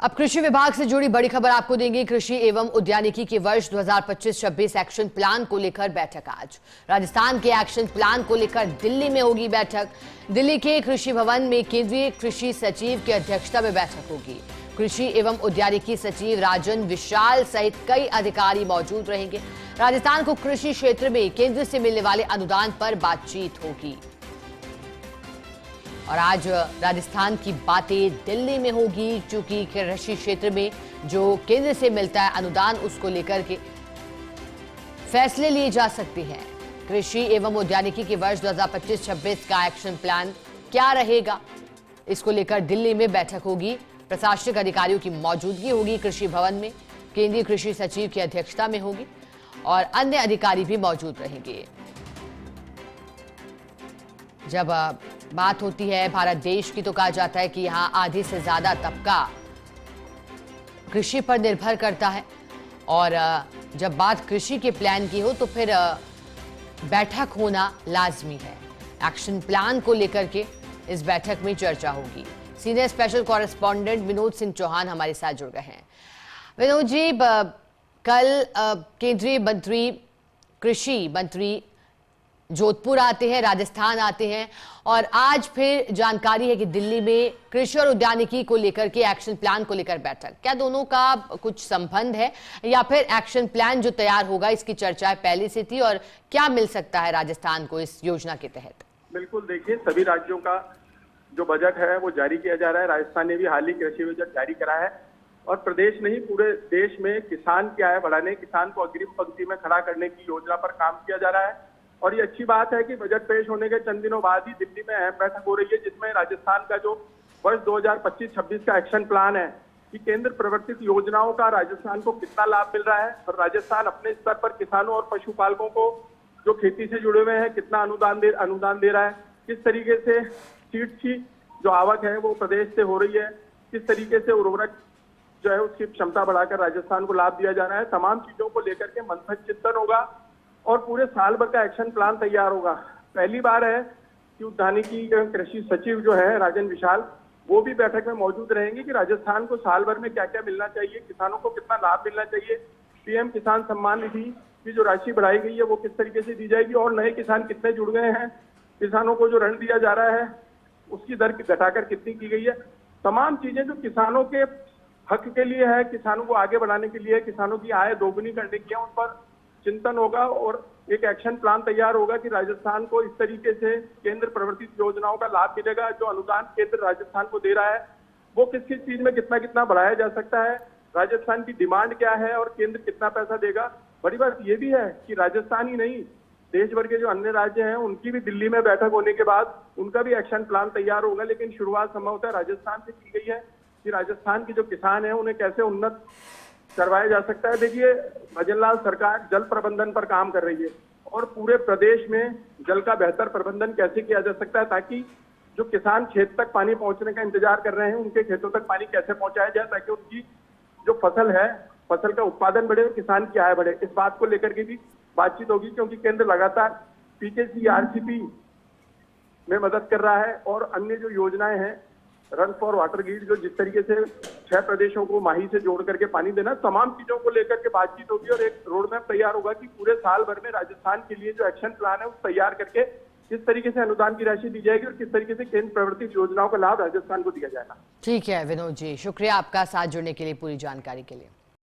अब कृषि विभाग से जुड़ी बड़ी खबर आपको देंगे। कृषि एवं उद्यानिकी के वर्ष 2025-26 एक्शन प्लान को लेकर बैठक आज। राजस्थान के एक्शन प्लान को लेकर दिल्ली में होगी बैठक। दिल्ली के कृषि भवन में केंद्रीय कृषि सचिव की अध्यक्षता में बैठक होगी। कृषि एवं उद्यानिकी सचिव राजन विशाल सहित कई अधिकारी मौजूद रहेंगे। राजस्थान को कृषि क्षेत्र में केंद्र से मिलने वाले अनुदान पर बातचीत होगी और आज राजस्थान की बातें दिल्ली में होगी, क्योंकि कृषि क्षेत्र में जो केंद्र से मिलता है अनुदान, उसको लेकर के फैसले लिए जा सकते हैं। कृषि एवं उद्यानिकी के वर्ष 2025-26 का एक्शन प्लान क्या रहेगा, इसको लेकर दिल्ली में बैठक होगी। प्रशासनिक अधिकारियों की मौजूदगी होगी कृषि भवन में, केंद्रीय कृषि सचिव की अध्यक्षता में होगी और अन्य अधिकारी भी मौजूद रहेंगे। जब बात होती है भारत देश की तो कहा जाता है कि यहाँ आधी से ज्यादा तबका कृषि पर निर्भर करता है और जब बात कृषि के प्लान की हो तो फिर बैठक होना लाजमी है। एक्शन प्लान को लेकर के इस बैठक में चर्चा होगी। Senior special correspondent Vinod Singh Chauhan हमारे साथ जुड़ गए हैं। विनोद जी, कल केंद्रीय मंत्री कृषि मंत्री जोधपुर आते हैं, राजस्थान आते हैं और आज फिर जानकारी है कि दिल्ली में कृषि और उद्यानिकी को लेकर के एक्शन प्लान को लेकर बैठक। क्या दोनों का कुछ संबंध है या फिर एक्शन प्लान जो तैयार होगा इसकी चर्चा पहले से थी और क्या मिल सकता है राजस्थान को इस योजना के तहत? बिल्कुल, देखिए, सभी राज्यों का जो बजट है वो जारी किया जा रहा है। राजस्थान ने भी हाल ही कृषि बजट जारी करा है और प्रदेश नहीं पूरे देश में किसान की आय बढ़ाने, किसान को अग्रिम पंक्ति में खड़ा करने की योजना पर काम किया जा रहा है। और ये अच्छी बात है कि बजट पेश होने के चंद दिनों बाद ही दिल्ली में अहम बैठक हो रही है, जिसमें राजस्थान का जो वर्ष 2025-26 का एक्शन प्लान है कि केंद्र प्रवर्तित योजनाओं का राजस्थान को कितना लाभ मिल रहा है और राजस्थान अपने स्तर पर किसानों और पशुपालकों को जो खेती से जुड़े हुए हैं कितना अनुदान दे रहा है, किस तरीके से सीड्स की जो आवक है वो प्रदेश से हो रही है, किस तरीके से उर्वरक जो है उसकी क्षमता बढ़ाकर राजस्थान को लाभ दिया जा रहा है। तमाम चीजों को लेकर के मंथन चिंतन होगा और पूरे साल भर का एक्शन प्लान तैयार होगा। पहली बार है कि उद्यानिकी कृषि सचिव जो है राजन विशाल, वो भी बैठक में मौजूद रहेंगे कि राजस्थान को साल भर में क्या क्या मिलना चाहिए, किसानों को कितना लाभ मिलना चाहिए, पीएम किसान सम्मान निधि की जो राशि बढ़ाई गई है वो किस तरीके से दी जाएगी और नए किसान कितने जुड़ गए हैं, किसानों को जो ऋण दिया जा रहा है उसकी दर घटाकर कितनी की गई है। तमाम चीजें जो किसानों के हक के लिए है, किसानों को आगे बढ़ाने के लिए, किसानों की आय दोगुनी करने की है, उन पर चिंतन होगा और एक एक्शन प्लान तैयार होगा कि राजस्थान को इस तरीके से केंद्र प्रवर्तित योजनाओं का लाभ मिलेगा। जो अनुदान केंद्र राजस्थान को दे रहा है वो किस किस चीज में कितना कितना बढ़ाया जा सकता है, राजस्थान की डिमांड क्या है और केंद्र कितना पैसा देगा। बड़ी बात ये भी है कि राजस्थान ही नहीं, देश भर के जो अन्य राज्य हैं उनकी भी दिल्ली में बैठक होने के बाद उनका भी एक्शन प्लान तैयार होगा। लेकिन शुरुआत संभवतः राजस्थान से की गई है कि राजस्थान के जो किसान हैं उन्हें कैसे उन्नत करवाया जा सकता है। देखिए, भजनलाल सरकार जल प्रबंधन पर काम कर रही है और पूरे प्रदेश में जल का बेहतर प्रबंधन कैसे किया जा सकता है ताकि जो किसान खेत तक पानी पहुंचने का इंतजार कर रहे हैं उनके खेतों तक पानी कैसे पहुंचाया जाए ताकि उनकी जो फसल है, फसल का उत्पादन बढ़े और किसान की आय बढ़े। इस बात को लेकर के भी बातचीत होगी, क्योंकि केंद्र लगातार पीकेसी आरसीपी में मदद कर रहा है और अन्य जो योजनाएं हैं, रन फॉर वाटर ग्रिड, जो जिस तरीके से 6 प्रदेशों को माही से जोड़ करके पानी देना, तमाम चीजों को लेकर के बातचीत होगी और एक रोड मैप तैयार होगा कि पूरे साल भर में राजस्थान के लिए जो एक्शन प्लान है उस तैयार करके किस तरीके से अनुदान की राशि दी जाएगी और किस तरीके से केंद्र प्रवर्तित योजनाओं का लाभ राजस्थान को दिया जाएगा। ठीक है विनोद जी, शुक्रिया आपका साथ जुड़ने के लिए, पूरी जानकारी के लिए।